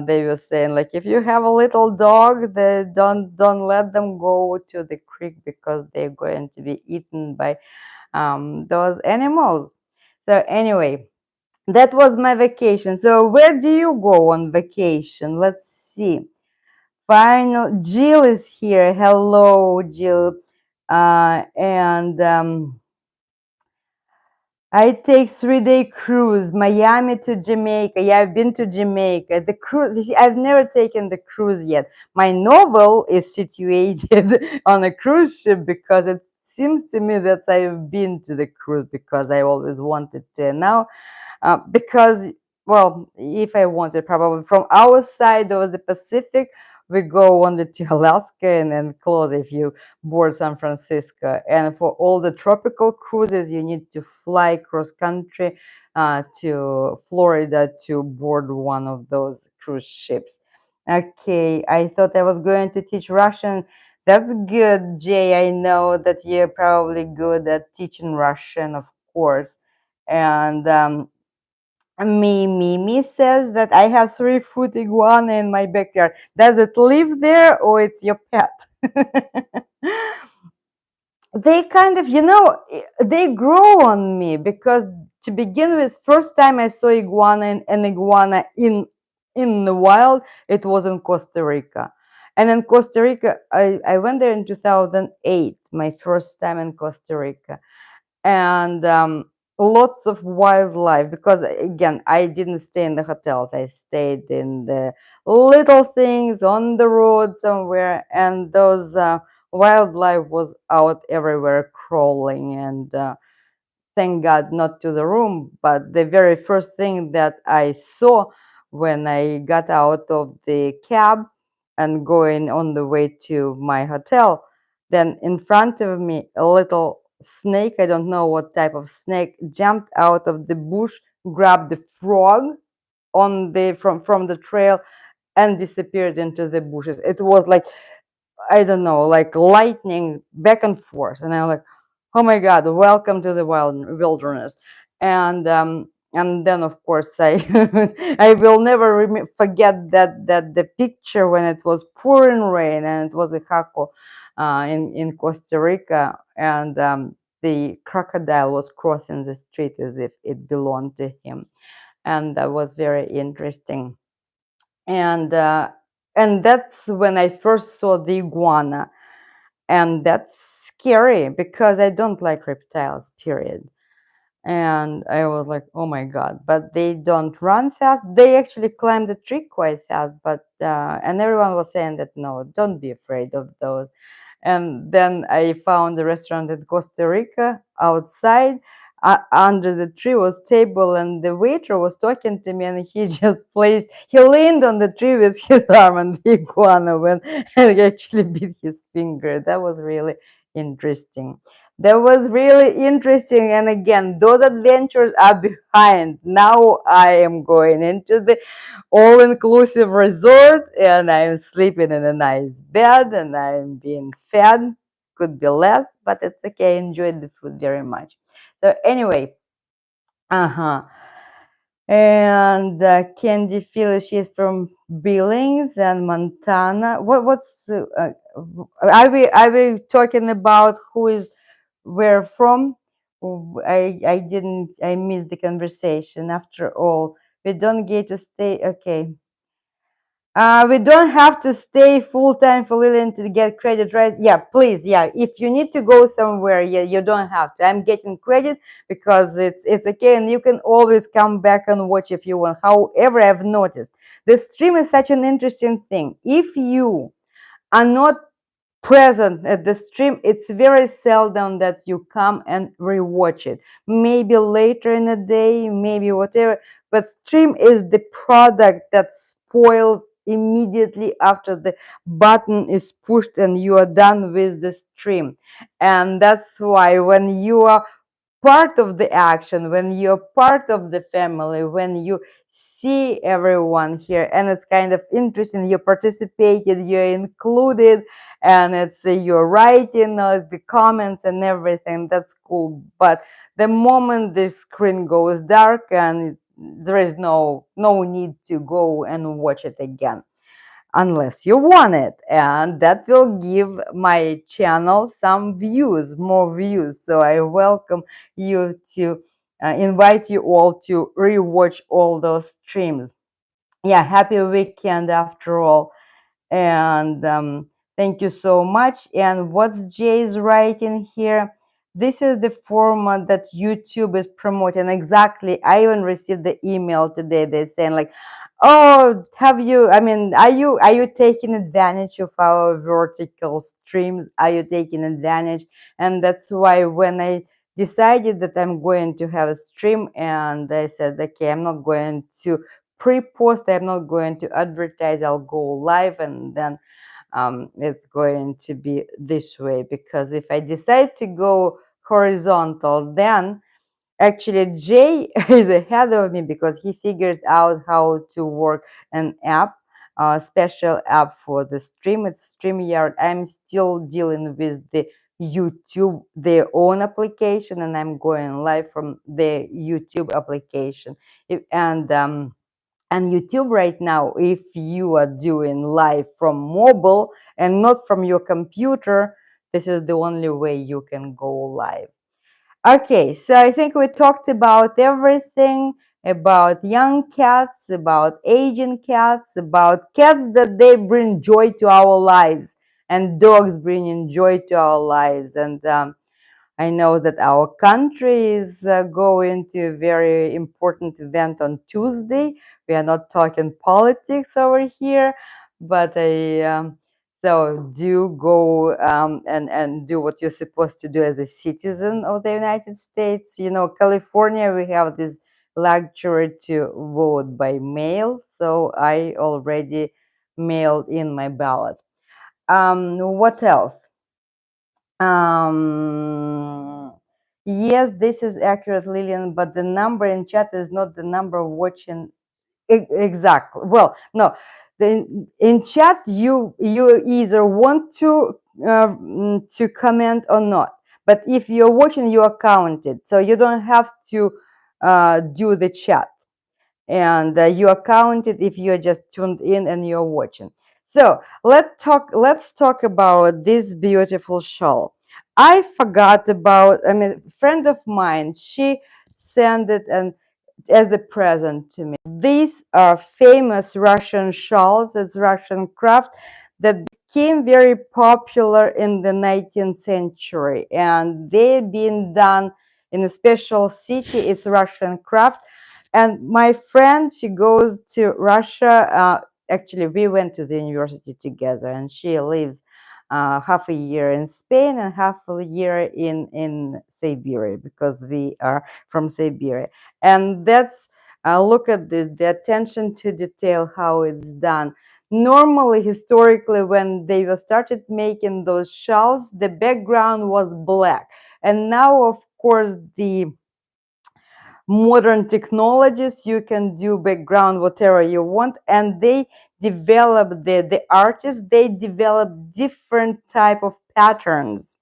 they were saying, like, if you have a little dog, they don't let them go to the creek, because they're going to be eaten by those animals. So anyway, that was my vacation. So where do you go on vacation? Let's see. Final, Jill is here. Hello, Jill. And I take 3-day cruise, Miami to Jamaica. Yeah, I've been to Jamaica. The cruise, you see, I've never taken the cruise yet. My novel is situated on a cruise ship, because it seems to me that I've been to the cruise because I always wanted to. Now, because, well, if I wanted, probably from our side of the Pacific, we go only to Alaska and then close if you board San Francisco. And for all the tropical cruises, you need to fly cross country to Florida to board one of those cruise ships. Okay, I thought I was going to teach Russian That's good, Jay. I know that you're probably good at teaching Russian, of course. And Mimi says that I have 3-foot iguana in my backyard. Does it live there or it's your pet? They kind of, they grow on me because to begin with, first time I saw an iguana in the wild, it was in Costa Rica. And in Costa Rica, I went there in 2008, my first time in Costa Rica. And lots of wildlife because again, I didn't stay in the hotels. I stayed in the little things on the road somewhere, and those wildlife was out everywhere crawling. And thank God not to the room, but the very first thing that I saw when I got out of the cab and going on the way to my hotel, then in front of me, a little snake, I don't know what type of snake, jumped out of the bush, grabbed the frog on the from the trail and disappeared into the bushes. It was like, I don't know, like lightning back and forth. And I'm like, oh my God, welcome to the wilderness. And then of course I I will never forget that the picture when it was pouring rain and it was a Jaco in Costa Rica, and the crocodile was crossing the street as if it belonged to him, and that was very interesting. And and that's when I first saw the iguana, and that's scary because I don't like reptiles, period. And I was like, oh my God, but they don't run fast. They actually climb the tree quite fast, but and everyone was saying that no, don't be afraid of those. And then I found a restaurant in Costa Rica outside. Under the tree was table, and the waiter was talking to me, and he just placed, he leaned on the tree with his arm, and the iguana went and he actually bit his finger. That was really interesting. That was really interesting. And again, those adventures are behind. Now I am going into the all-inclusive resort, and I'm sleeping in a nice bed, and I'm being fed. Could be less, but it's okay. I enjoyed the food very much. So anyway, uh-huh. And Candy Phillips, she's from Billings and Montana. Are we talking about who is where from? I didn't, I missed the conversation. After all, we don't get to stay. Okay. We don't have to stay full time for Lillian to get credit, right? Yeah, please. Yeah, if you need to go somewhere, yeah, you don't have to. I'm getting credit because it's okay, and you can always come back and watch if you want. However, I've noticed the stream is such an interesting thing. If you are not present at the stream, it's very seldom that you come and rewatch it. Maybe later in the day, maybe whatever. But stream is the product that spoils immediately after the button is pushed and you are done with the stream. And that's why when you are part of the action, when you're part of the family, when you see everyone here, and it's kind of interesting, you participated, you're included, and it's you're writing the comments and everything. That's cool. But the moment the screen goes dark, and there is no need to go and watch it again unless you want it, and that will give my channel some views, more views. So I welcome you to invite you all to rewatch all those streams. Yeah, happy weekend after all. And thank you so much. And what's Jay's writing here? This is the format that YouTube is promoting. Exactly. I even received the email today. They're saying like, oh, have you, I mean, are you taking advantage of our vertical streams? Are you taking advantage? And that's why when I decided that I'm going to have a stream, and I said, okay, I'm not going to pre-post, I'm not going to advertise, I'll go live, and then it's going to be this way. Because if I decide to go horizontal, then actually Jay is ahead of me because he figured out how to work an app special app for the stream. It's StreamYard. I'm still dealing with the YouTube, their own application, and I'm going live from the YouTube application. And YouTube right now, if you are doing live from mobile and not from your computer, this is the only way you can go live. Okay, so I think we talked about everything, about young cats, about aging cats, about cats that they bring joy to our lives, and dogs bringing joy to our lives. And I know that our country is going to a very important event on Tuesday. We are not talking politics over here, but so do go and do what you're supposed to do as a citizen of the United States. You know, California, we have this luxury to vote by mail, so I already mailed in my ballot. What else? Um, yes, this is accurate, Lillian, but the number in chat is not the number watching. Exactly. Well, no, in chat you either want to comment or not. But if you're watching, you are counted, so you don't have to do the chat, and you are counted if you're just tuned in and you're watching. So let's talk about this beautiful shawl. I forgot about, I mean, a friend of mine, she sent it and as the present to me. These are famous Russian shawls. It's Russian craft that became very popular in the 19th century, and they've been done in a special city. It's Russian craft. And my friend, she goes to Russia. Actually, we went to the university together, and she lives half a year in Spain and half a year in Siberia, because we are from Siberia. And that's look at this, the attention to detail, how it's done. Normally, historically, when they were started making those shawls, the background was black, and now, of course, the modern technologies, you can do background whatever you want, and they develop, the artists, they develop different type of patterns.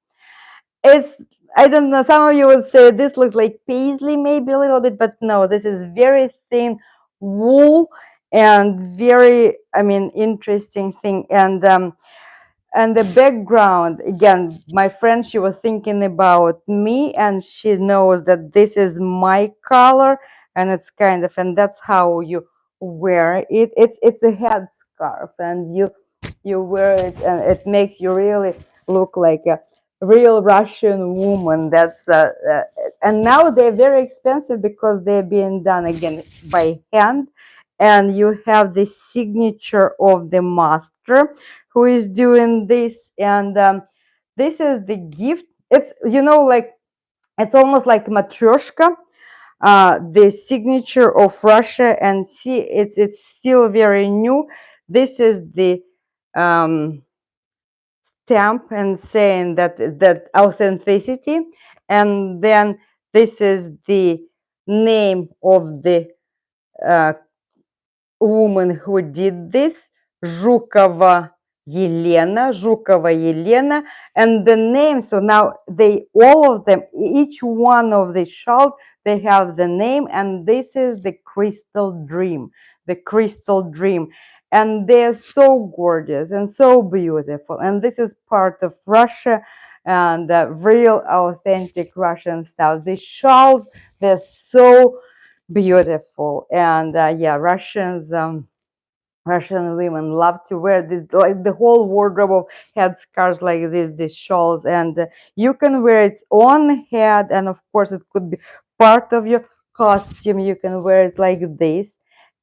It's, I don't know, some of you would say this looks like paisley maybe a little bit, but no, this is very thin wool, and very, I mean, interesting thing. And the background, again, my friend, she was thinking about me, and she knows that this is my color, and it's kind of, and that's how you wear it. It's a headscarf, and you wear it, and it makes you really look like a real Russian woman. That's and now they're very expensive because they're being done again by hand, and you have the signature of the master who is doing this. And this is the gift. It's, you know, like, it's almost like matryoshka, the signature of Russia. And see, it's still very new. This is the um, stamp and saying that authenticity. And then this is the name of the uh, woman who did this, Zhukova Yelena, and the name. So now they, all of them, each one of the shawls, they have the name, and this is the Crystal Dream, the Crystal Dream. And they're so gorgeous and so beautiful. And this is part of Russia, and real authentic Russian style. These shawls, they're so beautiful. And yeah, Russian women love to wear this, like the whole wardrobe of headscarves like this, these shawls. And you can wear it on head, and of course it could be part of your costume. You can wear it like this.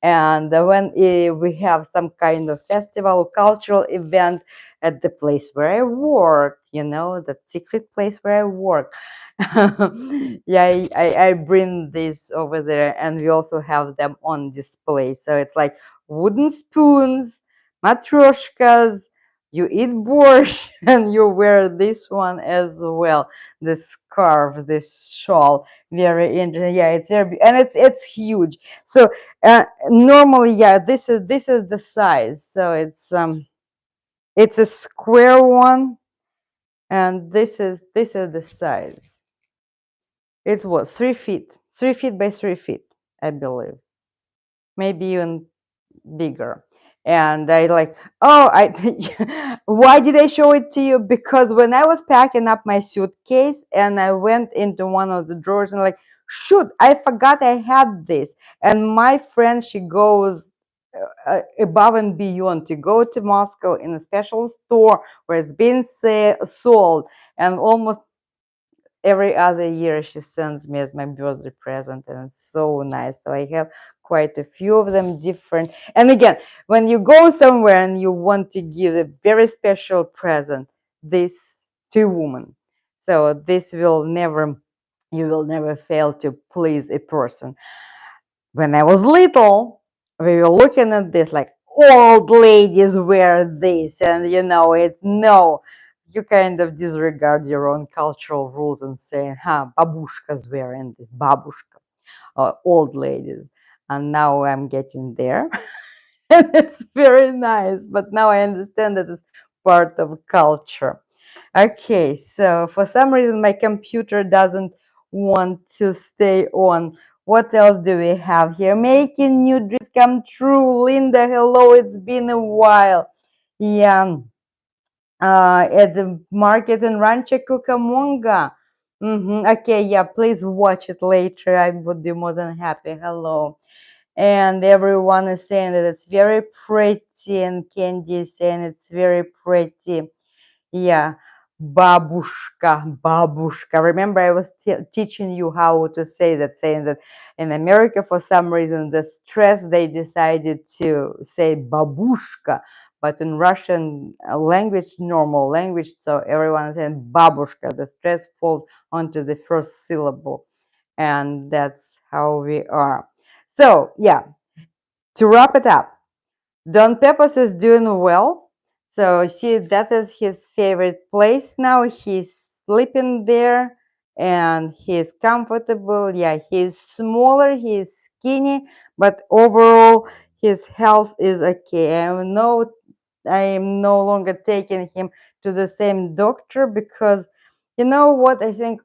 And when we have some kind of festival or cultural event at the place where I work, you know, that secret place where I work, yeah, I bring this over there, and we also have them on display. So it's like wooden spoons, matryoshkas, You eat borscht and you wear this one as well. This scarf, this shawl, very interesting. Yeah, it's and it's huge. So normally, yeah, this is the size. So it's a square one, and this is the size. It's what, 3 feet, 3 feet by 3 feet, I believe, maybe even bigger. And I like, oh, I why did I show it to you? Because when I was packing up my suitcase and I went into one of the drawers and like, shoot, I forgot I had this. And my friend, she goes above and beyond to go to Moscow in a special store where it's been sold, and almost every other year she sends me as my birthday present, and it's so nice. So I have quite a few of them different. And again, when you go somewhere and you want to give a very special present, this to woman, so this will never, you will never fail to please a person. When I was little, we were looking at this like old ladies wear this, and it's no, you kind of disregard your own cultural rules and saying, huh, babushka's wearing this, babushka, old ladies. And now I'm getting there. And it's very nice, but now I understand that it's part of culture. Okay, so for some reason my computer doesn't want to stay on. What else do we have here? Making new dreams come true. Linda, hello, it's been a while. Yeah, at the market in Rancho Cucamonga. Okay, yeah, please watch it later. I would be more than happy. Hello. And everyone is saying that it's very pretty, and Candy is saying it's very pretty. Yeah, babushka, babushka. Remember, I was teaching you how to say that, saying that in America, for some reason, the stress, they decided to say babushka, but in Russian language, normal language, so everyone is saying babushka. The stress falls onto the first syllable, and that's how we are. So, yeah, to wrap it up, Don Pepos is doing well. So see, that is his favorite place now. He's sleeping there and he's comfortable. Yeah, he's smaller, he's skinny, but overall his health is okay. I am no longer taking him to the same doctor because you know what? I think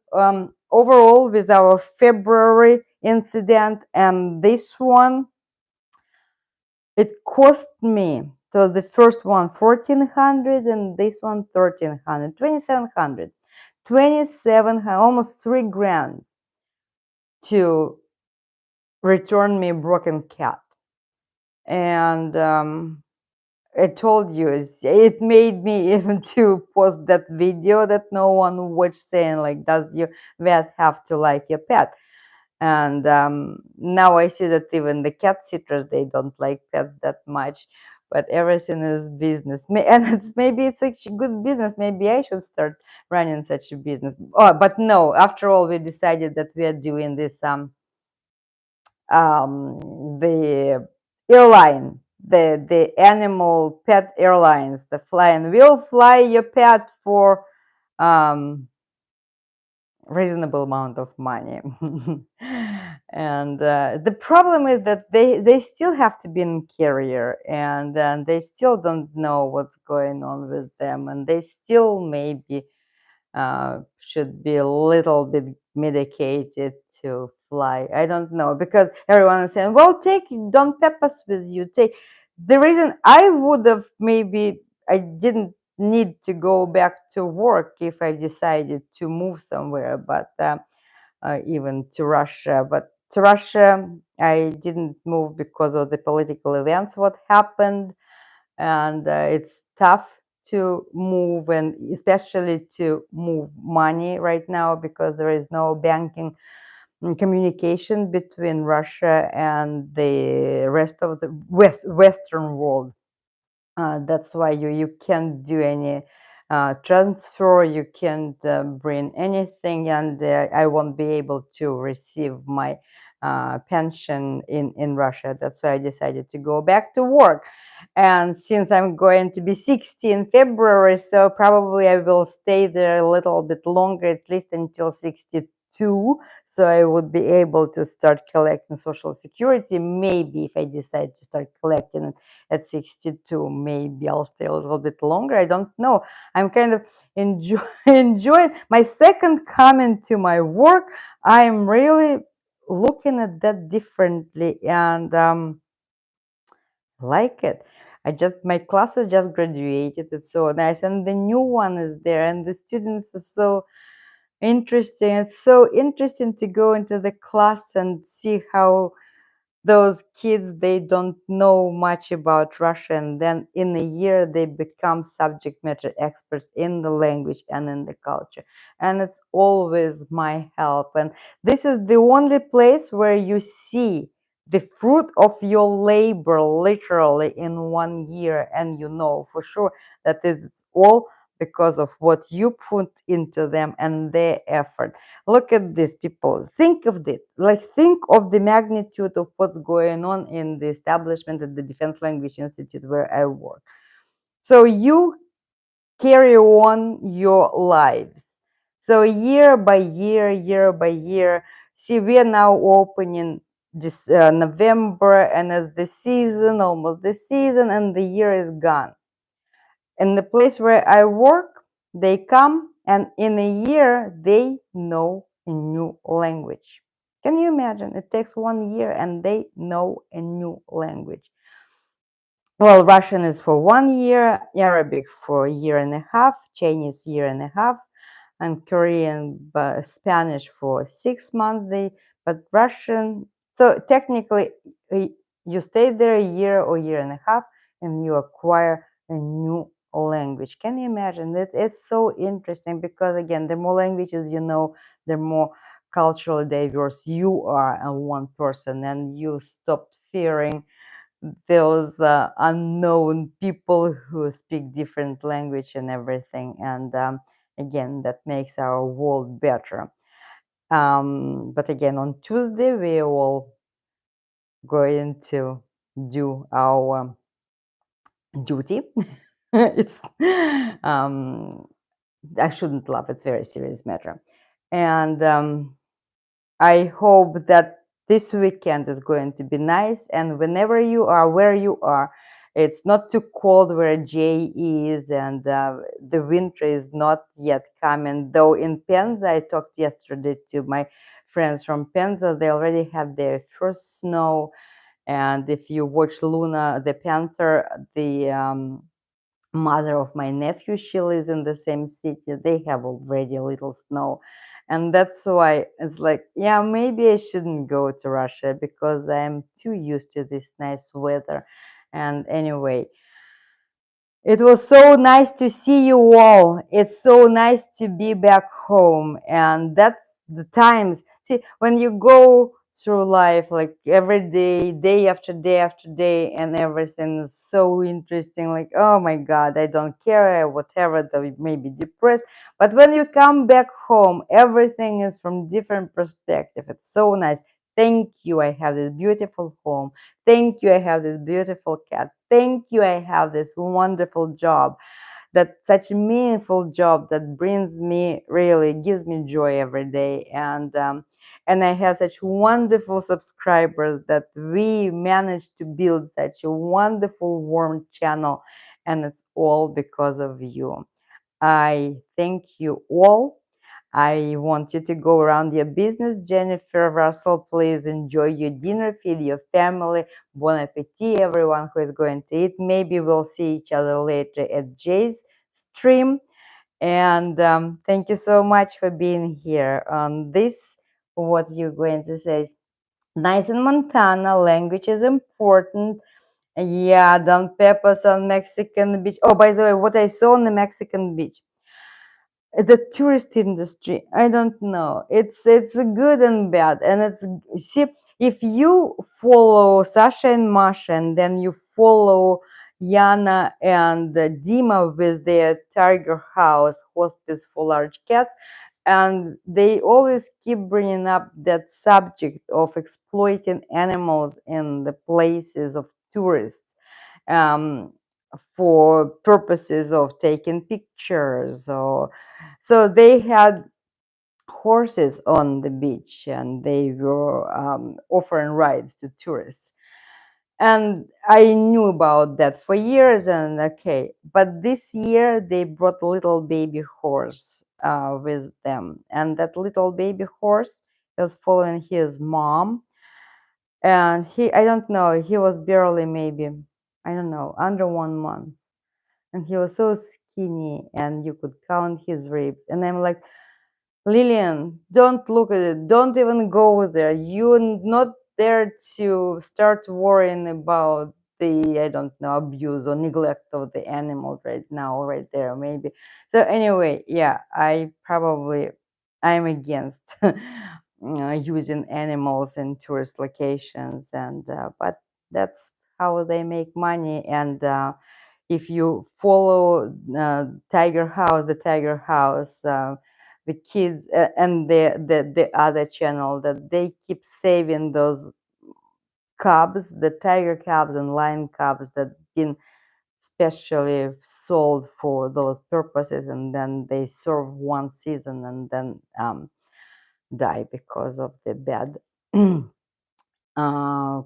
overall with our February incident and this one, it cost me, so the first one 1,400 and this one 1,300, 2,700, 2,700, almost 3 grand to return me a broken cat. And I told you, it made me even to post that video that no one watched, saying like, does your vet have to like your pet? And now I see that even the cat sitters, they don't like pets that much, but everything is business. And maybe it's such a good business. Maybe I should start running such a business. Oh, but no, after all, we decided that we are doing this the airline, the animal pet airlines, the flying. We'll fly your pet for um reasonable amount of money. And the problem is that they still have to be in carrier, and they still don't know what's going on with them, and they still maybe should be a little bit medicated to fly. I don't know, because everyone is saying, well, take Don Peppas with you. Take the reason I would have, maybe I didn't need to go back to work if I decided to move somewhere, but even to Russia. But to Russia, I didn't move because of the political events, what happened. And it's tough to move, and especially to move money right now, because there is no banking communication between Russia and the rest of the Western world. That's why you can't do any transfer, you can't bring anything, and I won't be able to receive my pension in Russia. That's why I decided to go back to work. And since I'm going to be 60 in February, so probably I will stay there a little bit longer, at least until 62. So I would be able to start collecting Social Security. Maybe if I decide to start collecting it at 62, maybe I'll stay a little bit longer. I don't know. I'm kind of enjoying my second comment to my work. I'm really looking at that differently, and like it. My classes just graduated. It's so nice, and the new one is there, and the students are so interesting. It's so interesting to go into the class and see how those kids, they don't know much about Russia, and then in a year they become subject matter experts in the language and in the culture, and it's always my help. And this is the only place where you see the fruit of your labor literally in 1 year, and you know for sure that it's all because of what you put into them and their effort. Look at this, people. Think of this. Like, think of the magnitude of what's going on in the establishment at the Defense Language Institute where I work. So you carry on your lives. So year by year, see, we are now opening this November, and as the season, almost the season, and the year is gone. In the place where I work, they come and in a year they know a new language. Can you imagine? It takes 1 year and they know a new language. Well, Russian is for 1 year, Arabic for a year and a half, Chinese year and a half, and Korean, Spanish for 6 months. But Russian. So technically, you stay there a year or year and a half, and you acquire a new language. Can you imagine? It's so interesting because again, the more languages you know, the more culturally diverse you are as one person, and you stop fearing those unknown people who speak different language and everything. And again, that makes our world better. But again, on Tuesday we all going to do our duty. It's I shouldn't laugh, it's a very serious matter. And I hope that this weekend is going to be nice, and whenever you are, where you are, it's not too cold where Jay is, and the winter is not yet coming. Though in Penza, I talked yesterday to my friends from Penza, they already had their first snow. And if you watch Luna the Panther, the mother of my nephew, she lives in the same city. They have already a little snow. And that's why it's like, yeah, maybe I shouldn't go to Russia because I'm too used to this nice weather. And anyway, it was so nice to see you all. It's so nice to be back home. And that's the times. See, when you go through life, like every day, day after day after day, and everything is so interesting. Like, oh my God, I don't care, whatever, though you may be depressed. But when you come back home, everything is from different perspective. It's so nice. Thank you. I have this beautiful home. Thank you, I have this beautiful cat. Thank you, I have this wonderful job. That such a meaningful job that brings me, really gives me joy every day. And I have such wonderful subscribers that we managed to build such a wonderful warm channel, and it's all because of you. I thank you all. I want you to go around your business. Jennifer Russell, please enjoy your dinner, feed your family. Bon appetit, everyone who is going to eat. Maybe we'll see each other later at Jay's stream. And thank you so much for being here on this. What you're going to say? Nice in Montana. Language is important. Yeah, Don Peppers on Mexican beach. Oh, by the way, what I saw on the Mexican beach, the tourist industry, I don't know, it's good and bad. And it's, see, if you follow Sasha and Masha, and then you follow Yana and Dima with their Tiger House hospice for large cats, and they always keep bringing up that subject of exploiting animals in the places of tourists. um, for purposes of taking pictures. Or so they had horses on the beach, and they were offering rides to tourists. And I knew about that for years, and okay. But this year they brought a little baby horse with them, and that little baby horse was following his mom. And I don't know, he was barely maybe, I don't know, under 1 month, and he was so skinny, and you could count his ribs. And I'm like, Lillian, don't look at it. Don't even go there. You're not there to start worrying about the, I don't know, abuse or neglect of the animal right now, right there, maybe. So anyway, yeah, I'm against using animals in tourist locations, and but that's how they make money. And if you follow the Tiger House, the kids and the other channel, that they keep saving those cubs, the tiger cubs and lion cubs that been specially sold for those purposes, and then they serve 1 season and then die because of the bad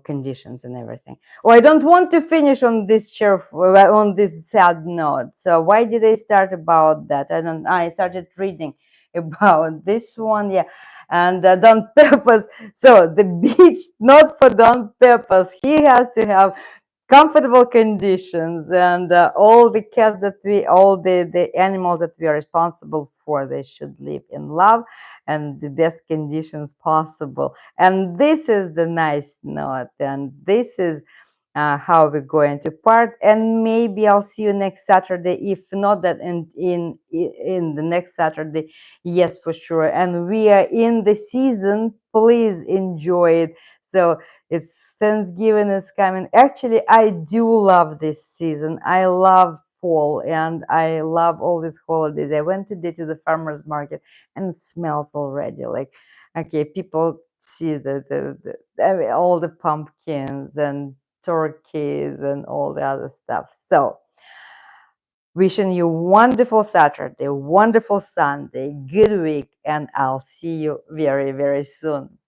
conditions and everything. Oh, I don't want to finish on this on this sad note. So why did I start about that? I started reading about this one, yeah. And Don Purpose. So the beach, not for Don Purpose. He has to have comfortable conditions, and all the cats that all the animals that we are responsible for, they should live in love and the best conditions possible. And this is the nice note, and this is how we're going to part. And maybe I'll see you next Saturday. If not that, in the next Saturday, yes, for sure. And we are in the season. Please enjoy it. So it's Thanksgiving is coming. Actually, I do love this season. I love fall, and I love all these holidays. I went today to the farmers market, and it smells already like, okay, people see I mean, all the pumpkins and turkeys and all the other stuff. So wishing you wonderful Saturday, wonderful Sunday, good week, and I'll see you very, very soon.